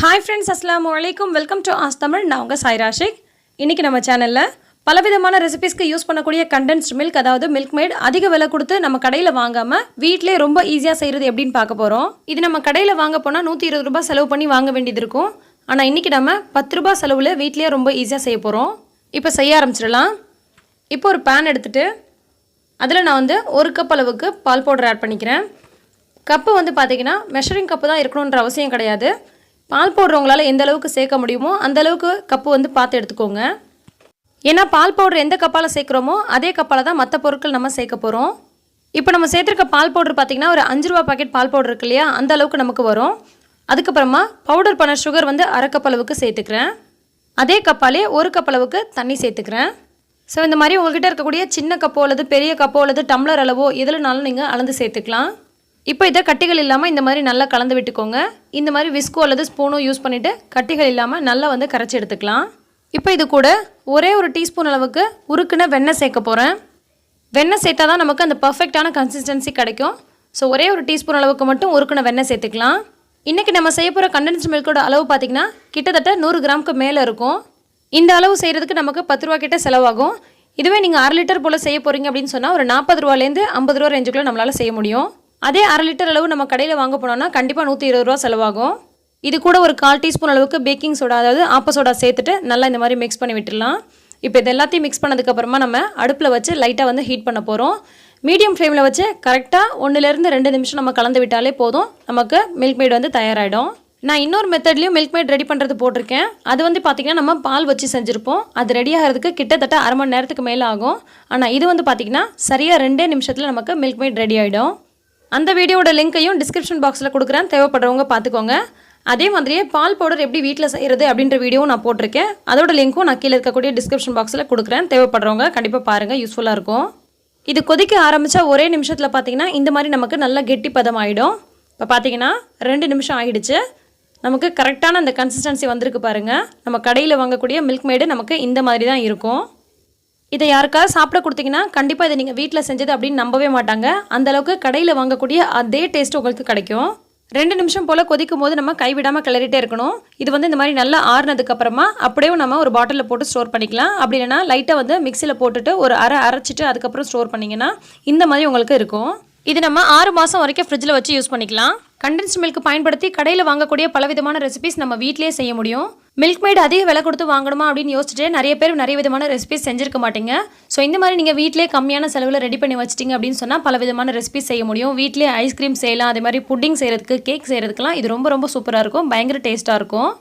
Hi friends, Assalamu alaikum. Welcome to Ask Tamil. நான் உங்க sairashiq. இன்னைக்கு நம்ம சேனல்ல பலவிதமான ரெசிபீஸ்க்கு யூஸ் பண்ணக்கூடிய condensed milk அதாவது milk made அதிக விலை கொடுத்து நம்ம கடையில வாங்காம வீட்லயே ரொம்ப ஈஸியா செய்யறது எப்படின்னு பார்க்க போறோம். இது நம்ம கடையில வாங்க போனா 120 ரூபாய் செலவு பண்ணி வாங்க வேண்டியது இருக்கும். ஆனா இன்னைக்கு நம்ம 10 ரூபாய் செலவுல வீட்லயே ரொம்ப ஈஸியா செய்ய போறோம். இப்போ செய்ய ஆரம்பிச்சிடலாம். இப்போ ஒரு pan எடுத்துட்டு அதுல நான் வந்து 1 கப் அளவுக்கு பால் பவுடர் ஆட் பண்ணிக்கிறேன். கப் வந்து பாத்தீங்கன்னா மெஷரிங் கப் தான் இருக்கணும்ன்ற அவசியம் கிடையாது. பால் பவுடர் உங்களால் எந்த அளவுக்கு சேர்க்க முடியுமோ அந்த அளவுக்கு கப்பு வந்து பார்த்து எடுத்துக்கோங்க. ஏன்னா பால் பவுடர் எந்த கப்பால் சேர்க்குறோமோ அதே கப்பால் தான் மற்ற பொருட்கள் நம்ம சேர்க்க போகிறோம். இப்போ நம்ம சேர்த்துருக்க பால் பவுடர் பார்த்திங்கன்னா ஒரு 5 ரூபா பாக்கெட் பால் பவுடர் இருக்கு இல்லையா, அந்த அளவுக்கு நமக்கு வரும். அதுக்கப்புறமா பவுடர் பண்ண சுகர் வந்து அரை கப் அளவுக்கு சேர்த்துக்கிறேன். அதே கப்பாலே 1 கப் அளவுக்கு தண்ணி சேர்த்துக்கிறேன். ஸோ இந்த மாதிரி உங்கள்கிட்ட இருக்கக்கூடிய சின்ன கப்போ அல்லது பெரிய கப்போ அல்லது டம்ளர் அளவோ எதுலனாலும் நீங்கள் அளந்து சேர்த்துக்கலாம். இப்போ இதை கட்டிகள் இல்லாமல் இந்த மாதிரி நல்லா கலந்து விட்டுக்கோங்க. இந்த மாதிரி விஸ்கோ அல்லது ஸ்பூனோ யூஸ் பண்ணிவிட்டு கட்டிகள் இல்லாமல் நல்லா வந்து கரைச்சி எடுத்துக்கலாம். இப்போ இது கூட ஒரே ஒரு டீஸ்பூன் அளவுக்கு உருக்குன வெண்ணெய் சேர்க்க போகிறேன். வெண்ணெய் சேர்த்தா தான் நமக்கு அந்த பர்ஃபெக்டான கன்சிஸ்டன்சி கிடைக்கும். ஸோ ஒரே ஒரு டீஸ்பூன் அளவுக்கு மட்டும் உருக்குன வெண்ணெய் சேர்த்துக்கலாம். இன்றைக்கி நம்ம செய்ய போகிற கண்டென்ஸ்ட் மில்கோட அளவு பார்த்திங்கன்னா கிட்டத்தட்ட 100 கிராமுக்கு மேலே இருக்கும். இந்த அளவு செய்கிறதுக்கு நமக்கு 10 ரூபா கிட்ட செலவாகும். இதுவே நீங்கள் 1/2 லிட்டர் போல் செய்ய போகிறீங்க அப்படின்னு சொன்னால் ஒரு 40 ரூபாலேருந்து 50 ரூபா ரேஞ்சுக்குள்ளே நம்மளால் செய்ய முடியும். அதே 1/2 லிட்டர் அளவு நம்ம கடையில் வாங்க போனோம்னா கண்டிப்பாக 120 ரூபா செலவாகும். இது கூட ஒரு 1/4 டீஸ்பூன் அளவுக்கு பேக்கிங் சோடா அதாவது ஆப்ப சோடா சேர்த்துட்டு நல்லா இந்த மாதிரி மிக்ஸ் பண்ணி விட்டுடலாம். இப்போ இது எல்லாத்தையும் மிக்ஸ் பண்ணதுக்கப்புறமா நம்ம அடுப்பில் வச்சு லைட்டாக வந்து ஹீட் பண்ண போகிறோம். மீடியம் ஃப்ளேமில் வச்சு கரெக்டாக 1லேருந்து 2 நிமிஷம் நம்ம கலந்து விட்டாலே போதும், நமக்கு மில்க் மேட் வந்து தயாராகிடும். நான் இன்னொரு மெத்தட்லையும் மில்க் மேட் ரெடி பண்ணுறது போட்டிருக்கேன். அது வந்து பார்த்திங்கன்னா நம்ம பால் வச்சு செஞ்சுருப்போம். அது ரெடி ஆகிறதுக்கு கிட்டத்தட்ட அரை மணி நேரத்துக்கு மேலே ஆகும். ஆனால் இது வந்து பார்த்திங்கன்னா சரியாக 2 நிமிஷத்தில் நமக்கு மில்க் மேட் ரெடி ஆகிடும். அந்த வீடியோட லிங்க்கையும் டிஸ்கிரிப்ஷன் பாக்ஸில் கொடுக்குறேன், தேவைப்படுறவங்க பார்த்துக்கோங்க. அதே மாதிரியே பால் பவுடர் எப்படி வீட்டில் செய்கிறது அப்படின்ற வீடியோவும் நான் போட்டிருக்கேன். அதோட லிங்க்கும் நான் கீழே இருக்கக்கூடிய டிஸ்கிரிப்ஷன் பாக்ஸில் கொடுக்குறேன், தேவைப்படுறவங்க கண்டிப்பாக பாருங்கள், யூஸ்ஃபுல்லாக இருக்கும். இது கொதிக்க ஆரம்பித்தா ஒரே நிமிஷத்தில் பார்த்திங்கன்னா இந்த மாதிரி நமக்கு நல்லா கெட்டி பதம் ஆகிடும். இப்போ பார்த்திங்கன்னா 2 நிமிஷம் ஆகிடுச்சு. நமக்கு கரெக்டான அந்த கன்சிஸ்டன்சி வந்திருக்கு பாருங்கள். நம்ம கடையில் வாங்கக்கூடிய மில்க் மேடு நமக்கு இந்த மாதிரி தான் இருக்கும். இதை யாருக்காவது சாப்பிட கொடுத்தீங்கன்னா கண்டிப்பாக இதை நீங்கள் வீட்டில் செஞ்சது அப்படின்னு நம்பவே மாட்டாங்க. அந்தளவுக்கு கடையில் வாங்கக்கூடிய அதே டேஸ்ட்டு உங்களுக்கு கிடைக்கும். 2 நிமிஷம் போல் கொதிக்கும் போது நம்ம கைவிடாமல் கிளறிட்டே இருக்கணும். இது வந்து இந்த மாதிரி நல்லா ஆறுனதுக்கப்புறமா அப்படியே நம்ம ஒரு பாட்டிலில் போட்டு ஸ்டோர் பண்ணிக்கலாம். அப்படி இல்லைனா லைட்டாக வந்து மிக்சியில் போட்டுட்டு ஒரு அரைச்சிட்டு அதுக்கப்புறம் ஸ்டோர் பண்ணிங்கன்னா இந்த மாதிரி உங்களுக்கு இருக்கும். இது நம்ம 6 மாதம் வரைக்கும் ஃப்ரிட்ஜில் வச்சு யூஸ் பண்ணிக்கலாம். கண்டென்ஸ்ட் மில்க் பயன்படுத்தி கடையில் வாங்கக்கூடிய பலவிதமான ரெசிபிஸ் நம்ம வீட்டிலேயே செய்ய முடியும். மில்க் மேட் அதிக விலை கொடுத்து வாங்கணுமா அப்படின்னு யோசிச்சுட்டு நிறைய பேர் நிறைய விதமான ரெசிபிஸ் செஞ்சிருக்க மாட்டீங்க. ஸோ இந்த மாதிரி நீங்கள் வீட்டிலே கம்மியான செலவில் ரெடி பண்ணி வச்சிட்டிங்க அப்படின்னு சொன்னால் பல விதமான ரெசிபிஸ் செய்ய முடியும். வீட்டிலே ஐஸ்கிரீம் செய்யலாம், அதே மாதிரி புட்டிங் செய்கிறதுக்கு, கேக் செய்கிறதுக்குலாம் இது ரொம்ப ரொம்ப சூப்பராக இருக்கும், பயங்கர டேஸ்ட்டாக இருக்கும்.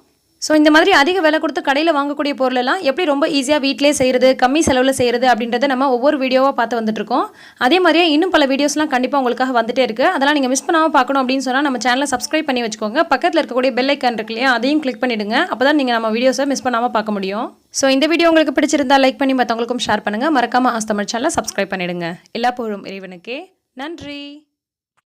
ஸோ இந்த மாதிரி அதிக விலை கொடுத்து கடையில் வாங்கக்கூடிய பொருளெல்லாம் எப்படி ரொம்ப ஈஸியாக வீட்டிலே செய்கிறது, கம்மி செலவில் செய்கிறது அப்படின்றத நம்ம ஒவ்வொரு வீடியோவாக பார்த்து வந்துட்டுருக்கோம். அதே மாதிரியே இன்னும் பல வீடியோஸ்லாம் கண்டிப்பாக உங்களுக்காக வந்துட்டே இருக்குது. அதெல்லாம் நீங்கள் மிஸ் பண்ணாமல் பார்க்கணும் அப்படின்னு சொன்னால் நம்ம சேனலை சப்ஸ்கிரைப் பண்ணி வச்சுக்கோங்க. பக்கத்தில் இருக்கக்கூடிய பெல் ஐக்கான் இருக்கு இல்லையா, அதையும் கிளிக் பண்ணிவிடுங்க. அப்போ தான் நீங்கள் நம்ம வீடியோஸை மிஸ் பண்ணாமல் பார்க்க முடியும். ஸோ இந்த வீடியோ உங்களுக்கு பிடிச்சிருந்தா லைக் பண்ணி மற்றவங்களுக்கும் ஷேர் பண்ணுங்கள். மறக்காமல் ஆஸ் தமிழ் சேனலை சப்ஸ்கிரைப் பண்ணிவிடுங்க. எல்லா புகழும் இறைவனுக்கே. நன்றி.